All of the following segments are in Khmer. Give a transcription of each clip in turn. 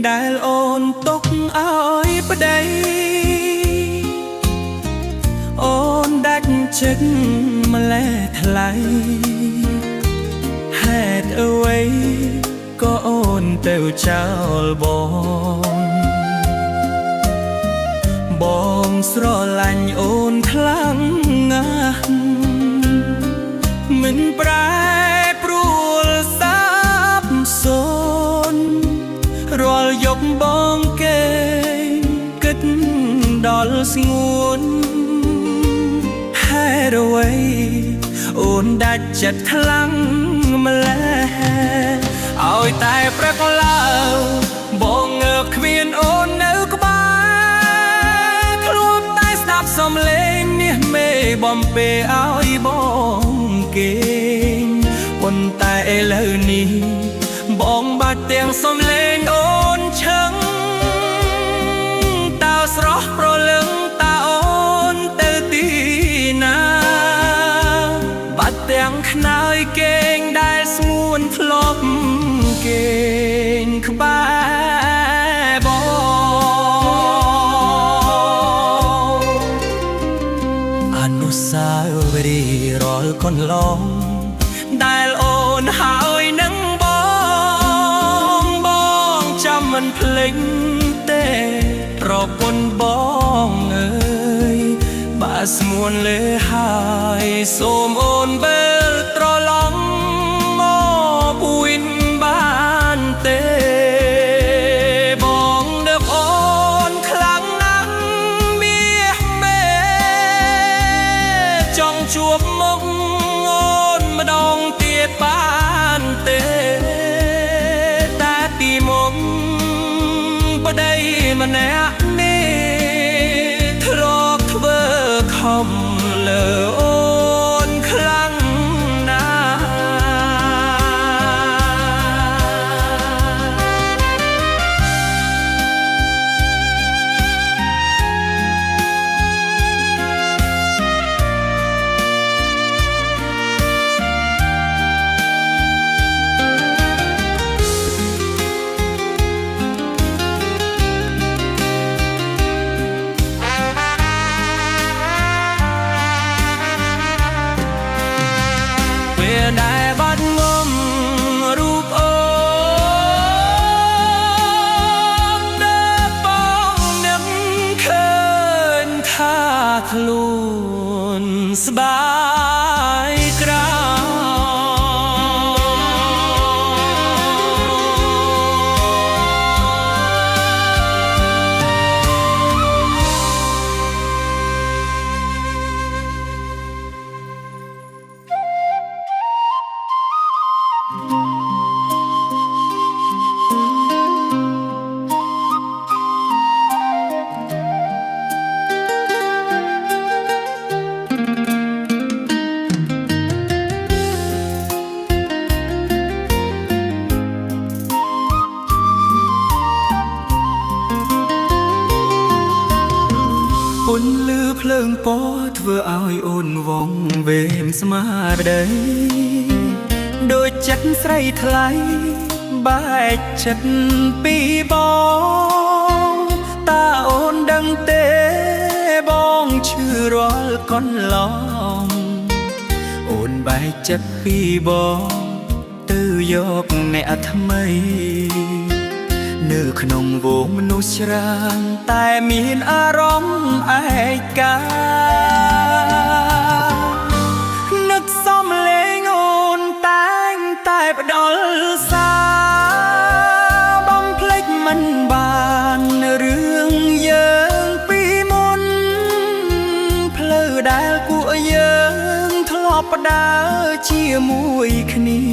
ដែលអូនទុកឲ្យប្តីអូនដាច់ចិត្តម្លេះថ្លៃហេតុអ្វីក៏អូនទៅចោលបងស្រឡាញ់អូនខ្លាំងណាស់មិនប្រែប្រួលសាបសូន្យរាល់យប់បងគេគិតដល់ស្ងួនហេតុអ្វីអូនដាច់ចិត្តខ្លាំងម្ល៉េះឲ្យតែព្រឹកឡើងបងងើបគ្មានអូននៅក្បែរខ្លួនតែស្ដាប់សំឡេងនេះមេបំពេឲ្យបងគេប៉ុន្តែឥឡូវនេះបងបាត់ទាំងសំឡេងអូនឈឹងតើស្រស់ប្រលឹងតើអូនទៅទីណាបាត់ទាំងខ្នើយគេងដែលស្ងួនធ្លាប់គេងក្បែរបងអនុស្សាវរីយ៍រាល់កន្លងដែលអូនហើយនឹងបងចាំមិនភ្លេចទេប្រពន្ធបងអើយបើស្មួនលើហើយសូមអូនវិលត្រឡប់មកវិញបានទេបងនឹកអូនខ្លាំងណាស់មាសមេចង់ជួបមុខអូនម្ដងទៀតបានទេតែពីមុខប្តីម្នាក់នេះធ្លាប់ធ្វើខំលើអូនខ្លាំងណាស់ដែលបាត់ងំរូបអូនដែលបងនឹកឃើញថាខ្លួនស្បាយក្រោពន្លឺភ្លើងពណ៌ធ្វើឲ្យអូនវងវេមស្មារតីដូចចិត្តស្រីថ្លៃបែកចិត្តពីបងតើអូនដឹងទេបងឈឺរាល់កន្លងអូនបែកចិត្តពីបងទៅយកអ្នកថ្មីនៅក្នុងវងមនុស្សច្រើនតែមានអារម្មណ៍ឯកានឹកសំលេងអូនតែងតែផ្ដល់សារបំភ្លេចមិនបានរឿងយើងពីមុនផ្លូវដែលពួកយើងធ្លាប់ដើរជាមួយគ្នា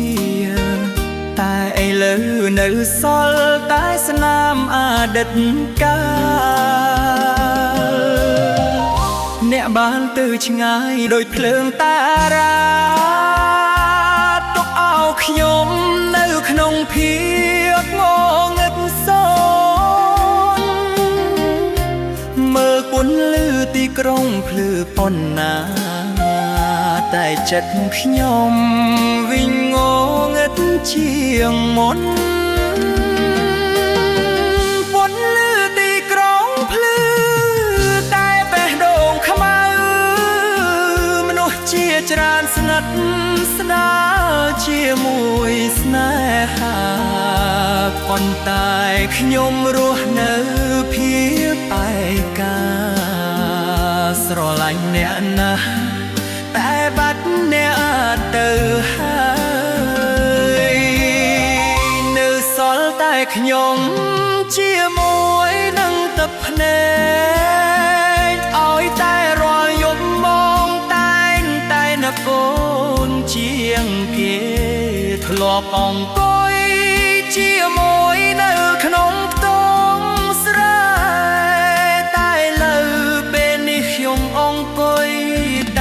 តែឥឡូវនៅសល់តែស្នាមអតីតកាលអ្នកបានទៅឆ្ងាយដោយភ្លើងតារាទុកឲ្យខ្ញុំនៅក្នុងភាពងងឹតសូន្យមើលពន្លឺទីក្រុងភ្លឺប៉ុណ្ណាតែចិត្តខ្ញុំវិញងងឹតជាងមុន តែខ្ញុំរស់នៅភាពឯកាស្រឡាញ់អ្នកណាស់តែបាត់អ្នកទៅហើយនៅសល់តែខ្ញុំជាមួយនឹងទឹកភ្នែកឲ្យតែរាល់យប់មកតែងតែនឹកអូនជាងគេធ្លាប់អង្គុយជាមួយនៅក្នុងខ្ទង់ស្រែតែលើពេលនេះខ្ញុំអង្គុយ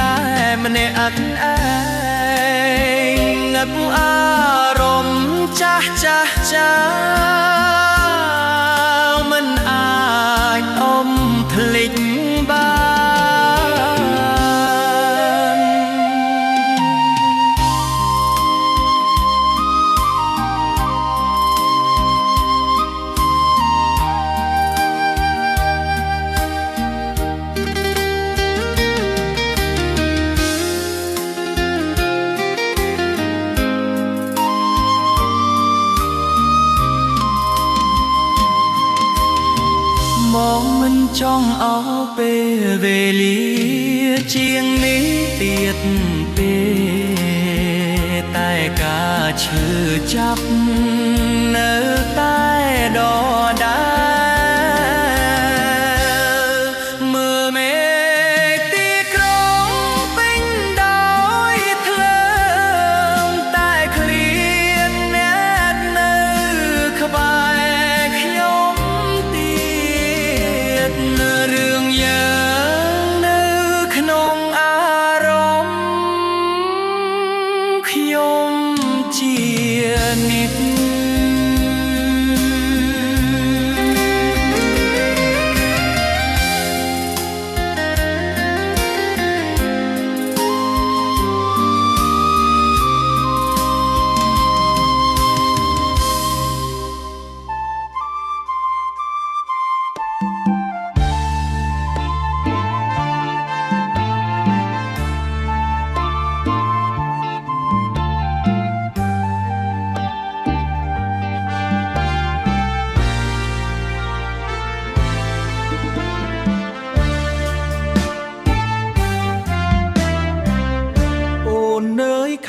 តែម្នាក់អត់ឯងងឹកអារម្មណ៍ចាស់មិនអាចអមភ្លេចបានមកមិនចង់អោពេលវេលាជាងនេះទៀតពេតែការឈឺចាប់នៅតែដដែលមើលមេឃទីក្រុងពេញដោយធ្លើងតែឃ្លានអ្នកនៅក្បែរខ្ញុំទៀតរឿងយើងនៅក្នុងអារម្មណ៍ខ្ញុំជានិច្ច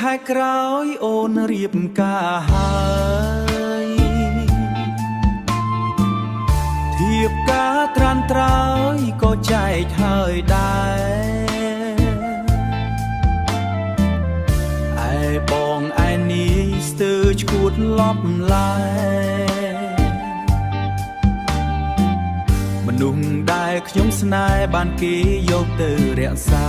ខែក្រោយអូនរៀបការហើយធៀបការត្រានត្រើយក៏ចែកហើយដែរឯបងឯនេះស្ទើរឈួតលប់ឡាយមនុស្សដែលខ្ញុំស្នេហ៍បានគេយកទៅរក្សា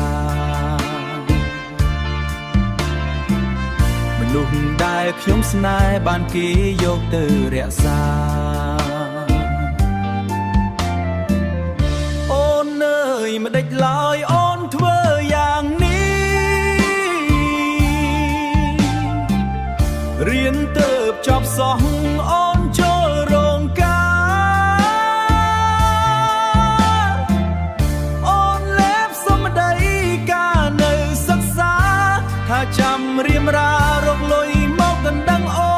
មនុស្សដែលខ្ញុំស្នេហ៍បានគេយកទៅរក្សាអូនអើយមិនដេចឡើយអូនធ្វើយ៉ាងនេះរៀនទៅចប់សោះអូនចូលរោងការអូនលេបសម្ដីការនៅសិក្សាថាចាំរៀមរារកលុយមកដណ្ដឹងអូ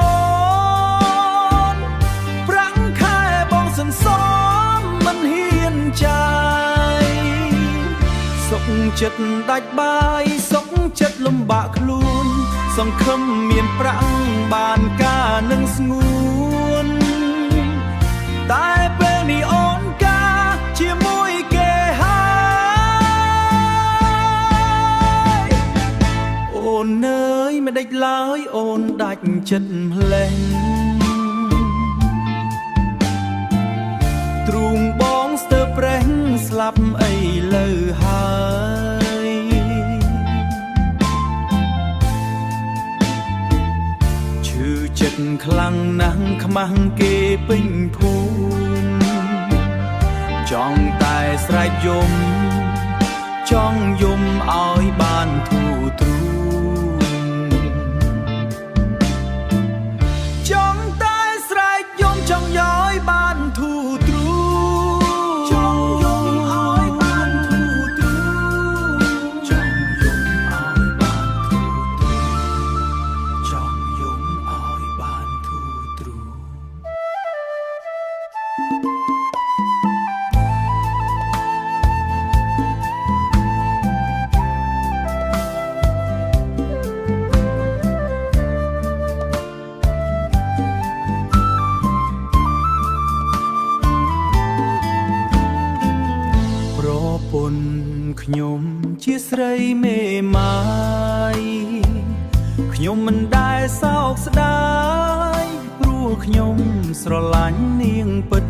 នប្រាក់ខែបងសន្សំមិនហ៊ានចាយសុខចិត្តដាច់បាយសុខចិត្តលំបាកខ្លួនសង្ឃឹមមានប្រាក់បានការនឹងស្ងួនតែពេលនេះអូនការជាមួយគេហើយអូនអើយមិនដេចឡើយអូនដាច់ចិត្តម្លេះទ្រូងបងស្ទើរប្រេះស្លាប់អីលើហើយឈឺចិត្តខ្លាំងណាស់ខ្មាស់គេពេញភូមិចង់តែស្រែកយំចង់យំឲ្យបានធូរទ្រូងចង់តែស្រែកយំចង់ย้อยបានធូរទ្រូងចង់យំឲ្យបានធូរទ្រូងចង់យំឲ្យបានធូរទ្រូងចង់យំឲ្យបានធូរទ្រូង នខ្ញុំជាស្រីមេម៉ាយខ្ញុំមិនដែលសោកស្ដាយព្រោះខ្ញុំស្រឡាញ់នាងពិត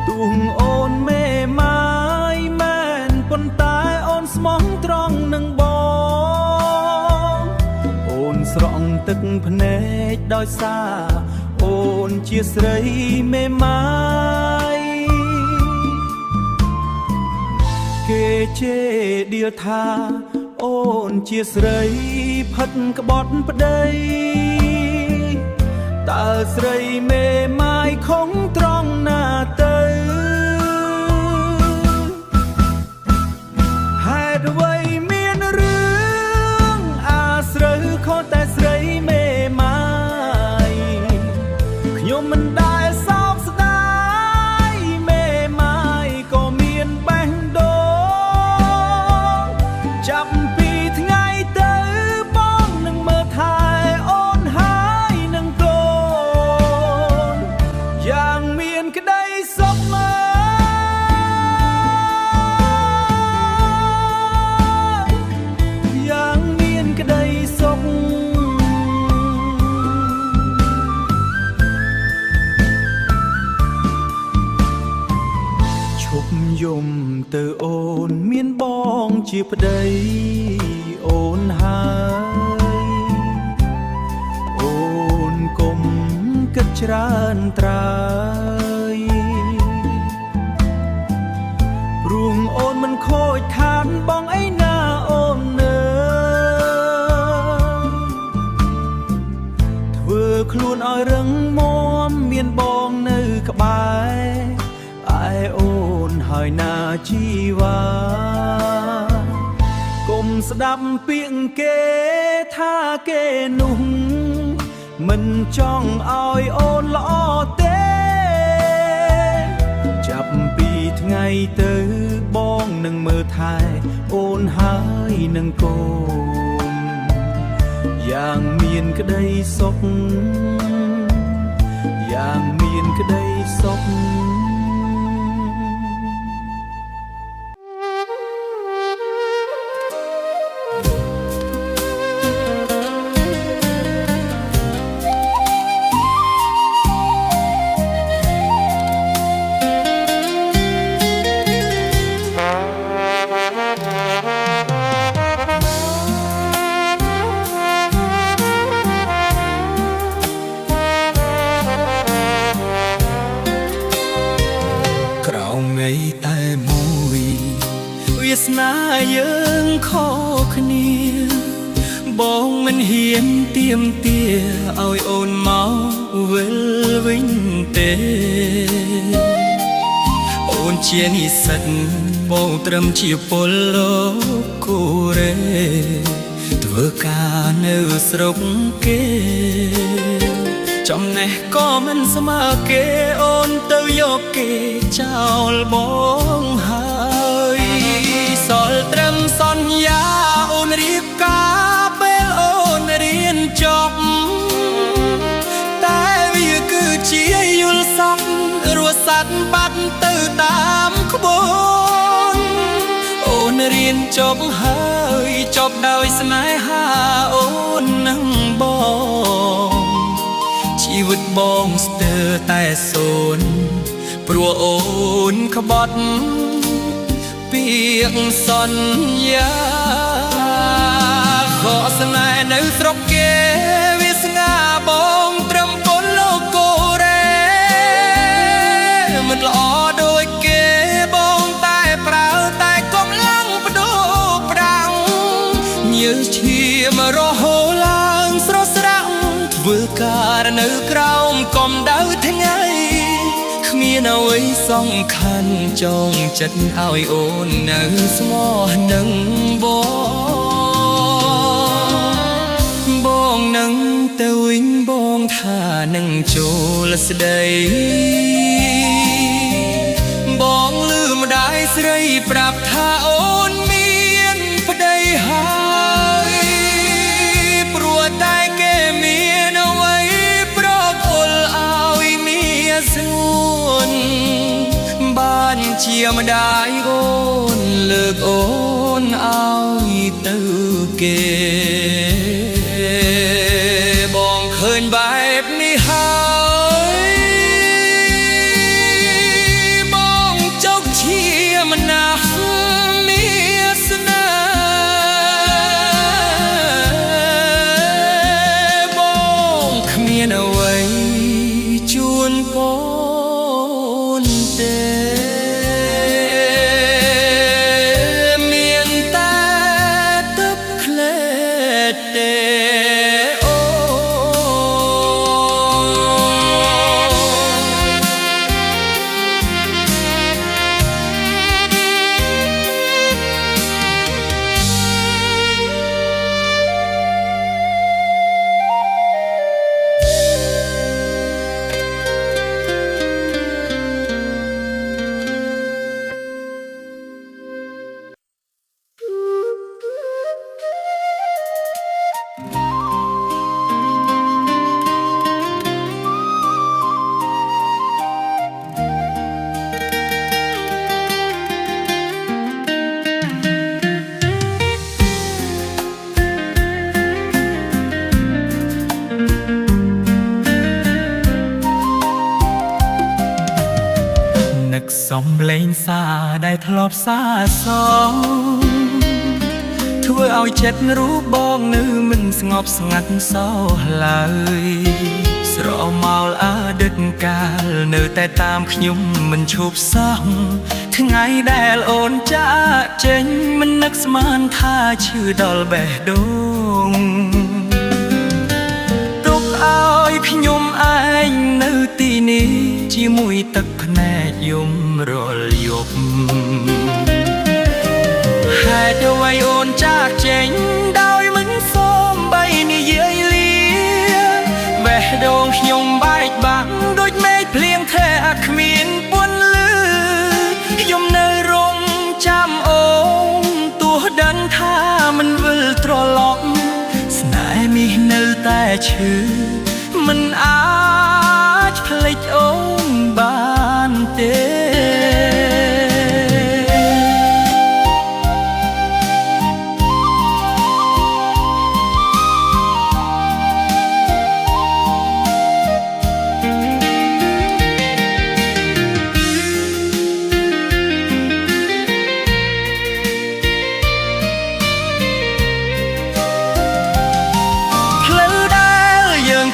ទូងអូនមេម៉ាយមែនប៉ុន្តែអូនស្មោះត្រង់នឹងបងអូនស្រង់ទឹកភ្នែកដោយសារអូនជាស្រីមេម៉ាយគេជេរដៀលថាអូនជាស្រីផិតក្បត់ប្តីតើស្រីមេម៉ាយខំត្រង់ណាទៅហេតុអ្វីមានរឿងអាស្រូវខុសតែស្រីមេម៉ាយខ្ញុំមិនដែលសោកស្ដាយមេម៉ាយក៏មានបេះដូងចាប់ពីថ្ងៃទៅបងនឹងមើលថែអូនហើយនឹងកូនយ៉ាងមានក្តីសុខយ៉ាងមានក្តីសុខឈប់យំទៅអូនមានបងជាប្តីអូនហើយអូនកុំគិតច្រើនត្រើយព្រោះអូនមិនខូចខានបងអីណាអូននៅធ្វើខ្លួនឲ្យរឹងមាំមានបងនៅក្បែរឯអូនហើយណាជីវ៉ាគុំស្ដាប់ពាក្យគេថាគេនោះមិនចង់ឲ្យអូនល្អទេចាប់ពីថ្ងៃទៅបងនឹងមើលថែអូនហើយនឹងកូនយ៉ាងមានក្តីសុខយ៉ាងមានក្តីសុខតែមួយវាសនាយើងខុសគ្នាបងមិនហ៊ានទៀមទាឲ្យអូនមកវិលវិញទេអូនជានិស្សិតបងត្រឹមជាពលលោកគូរេធ្វើការនៅស្រុកគេចំណេះក៏មិនស្មើគេអូនទៅយកគេចោលបងហើយសល់ត្រឹមសន្យាអូនរៀបការពេលអូនរៀនចប់តែវាគឺជាយល់សប្តិរស់សัตว์បាត់ទៅតាមក្បួនអូនរៀនចប់ហើយចប់ដោយស្នេហាអូននឹងបងជីវិតបងស្ទើរតែសូន្យព្រោះអូនក្បត់ពាក្យសន្យាខកស្នេហ៍នៅស្រុកគេវាស្ងាបងត្រឹមពលលោកកូរ៉េមិនល្អដូចគេបងតែប្រើតែកំឡុងបដូរប្រាំងញើសឈាមរហូតឡើងស្រស់ស្រាំងធ្វើការនៅក្រោមកំដៅថ្ងៃគ្មានអ្វីសំខាន់ចងចិត្តឲ្យអូននៅស្មោះនឹងបងនឹងទៅវិញបងថានឹងចូលស្ដីបងលឺម្ដាយស្រីប្រាប់ថាអូនមានប្តីហើយព្រោះតែគេមានអ្វីប្រគល់ឲ្យមានស្ងួនបាន ជាម្ដាយអូនលើកអូនឲ្យទៅគេបងឃើញបែបនេះហើយបងចុកឈាមណាស់មានស្នេហ៍បងគ្មានអ្វីជួនកូនទេសំលេងសាដែលធ្លាប់សាសងធ្វើឲ្យចិត្តរូបបងនៅមិនស្ងប់ស្ងាត់សោះឡើយស្រមោលអតីតកាលនៅតែតាមខ្ញុំមិនឈប់សោះថ្ងៃដែលអូនចាកចេញមិននឹកស្មានថាឈឺដល់បេះដូងទុកឲ្យខ្ញុំឯងនៅទីនេះជាមួយទឹកភ្នែកយំរាល់យប់ហេតុអ្វីអូនចាកចេញដោយមិនសូមបីនិយាយលាបេះដូងខ្ញុំបែកបាក់ដូចមេឃភ្លៀងថែគ្មានពន្លឺខ្ញុំនៅរងចាំអូនទោះដឹងថាមិនវិលត្រឡប់ស្នេហ៍នេះនៅតែឈឺមិនអាចភ្លេចអូនបានទេ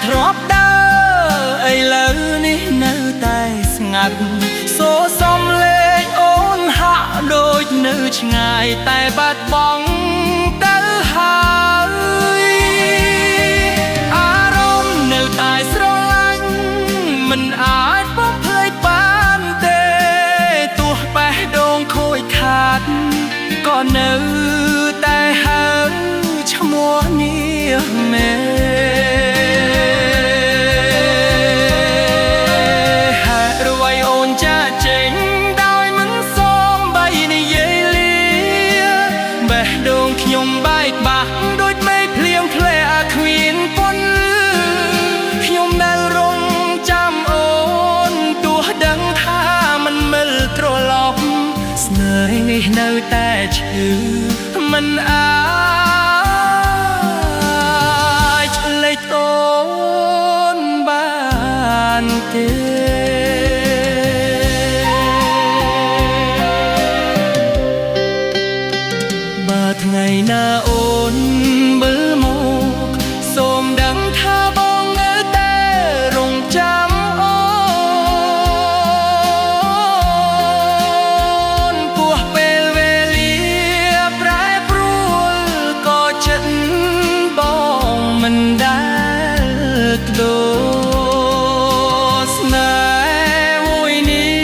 ធ្លាប់ដើរឥឡូវនេះនៅតែស្ងាត់សូរសំលេងអូនហាក់ដូចនៅឆ្ងាយតែបាត់បង់ទៅហើយអារម្មណ៍នៅតែស្រឡាញ់មិនអាចបំភ្លេចបានទេទោះបេះដូងខូចខាតក៏នៅតែហៅឈ្មោះនេះមែនខ្ញុំបែកបាក់ដូចមេឃភ្លៀងធ្លាក់គ្មានពន្លឺខ្ញុំនៅរងចាំអូនទោះដឹងថាមិនមិលត្រឡប់ស្នេហ៍នេះនៅតែឈឺមិនអាចលេចអូនបានទេថ្ងៃណាអូនមើលមកសូមដឹងថាបងនៅតែរងចាំអូនពោះពេលវេលាប្រែប្រួលក៏ចិត្តបងមិនដែលដូរស្នេហ៍មួយនេះ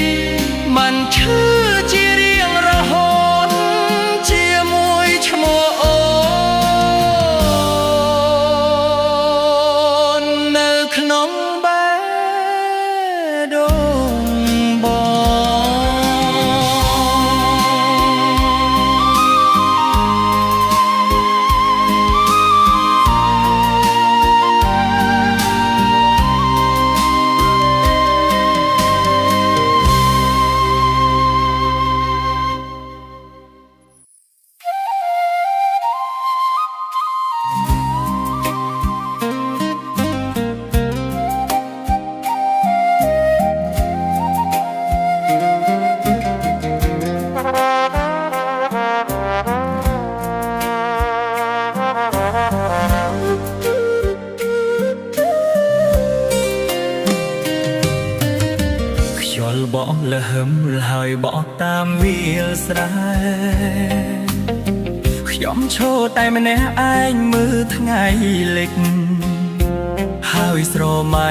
មិនឈឺជារៀងរហូតឈ្មោះអូ ល់បកលហឹមហើយបកតាមវាលស្រែខ្ញុំឈរតែម្នាក់ឯងមើលថ្ងៃលិចហើយស្រមៃ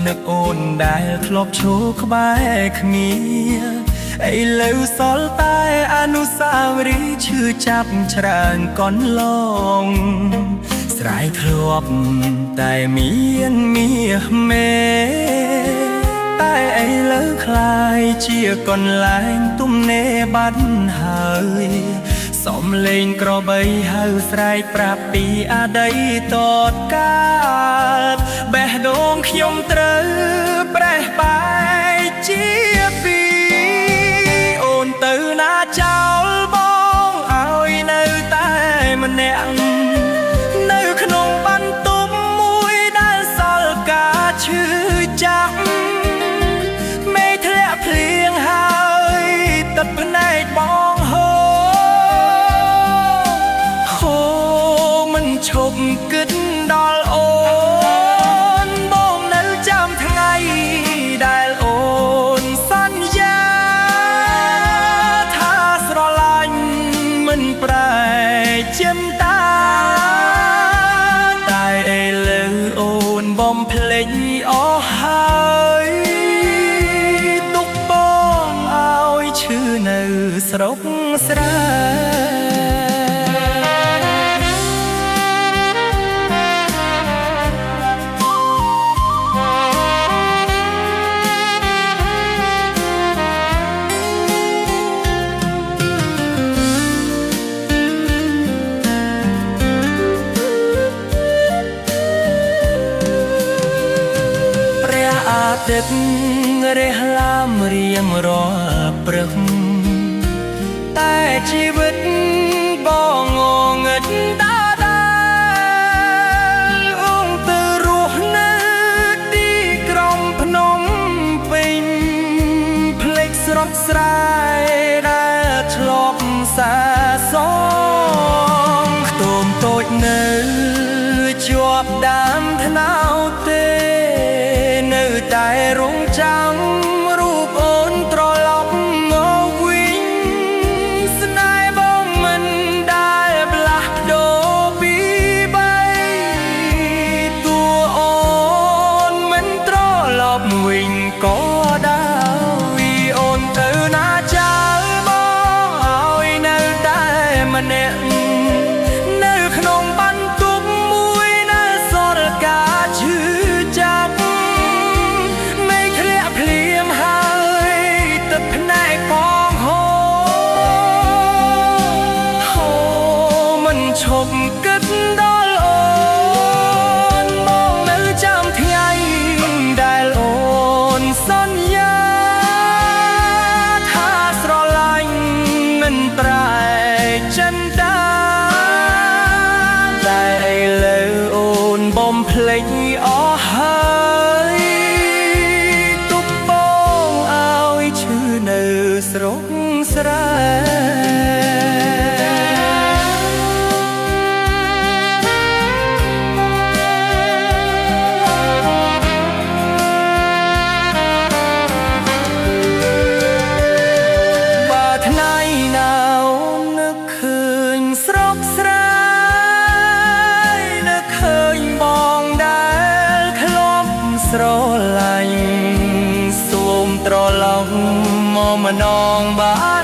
នឹកអូនដែលធ្លាប់ឈរក្បែរគ្នាឥឡូវសល់តែអនុស្សាវរីយ៍ឈឺចាប់ច្រើនកន្លងស្រែធ្លាប់តែមានមាសមេតែឥឡូវคล้ายជាកន្លែងទំនេរបាត់ហើយសំលេងក្របីហៅស្រែកប្រាប់ពីអតីតកាលបេះដូងខ្ញុំត្រូវប្រេះបែកជាពីរអូនទៅណាចោលបងឲ្យនៅតែម្នាក់នៅក្នុងបន្ទប់មួយដែលសល់ការឈឺចាប់មេធ្លាក់ភ្លៀងហើយទឹកភ្នែកបងហូរឈប់គិតដល់អូនបងនៅចាំថ្ងៃដែលអូនសន្យាថាស្រឡាញ់មិនប្រែចិនតាតែឥឡូវអូនបំភ្លេចអស់ហើយទុកបងឲ្យឈឺនៅស្រុកស្រែអាទិត្យរះឡាមរៀងរាល់ព្រឹកតែជីវិតបងងងឹតដាដែលអងទៅរស់នៅទីក្រុងភ្នំពេញភ្លេចស្រុកស្រែដែលឆ្លប់សាសងខ្ទមតូចនៅជាប់ដើមថ្នោតទេនៅតែរងចាំរូបអូនត្រឡប់មកវិញស្នេហ៍បងមិនដែលផ្លាស់ប្ដូរពីបីតួអូនមិនត្រឡប់វិញក៏ដោយអូនទៅណាចោលបងឲ្យនៅតែម្នាក់នៅក្នុងបន្ទប់មួយដែលសល់ការឈឺចាប់ឈប់គិតដល់អូនបងនៅចាំថ្ងៃដែលអូនសន្យាថាស្រឡាញ់មិនប្រែចិនតាតែឥឡូវអូនបំភ្លេចអស់ហើយទុកបងឲ្យឈឺនៅស្រុកស្រែស្រឡាញ់សូមត្រឡប់មកម្ដងបាន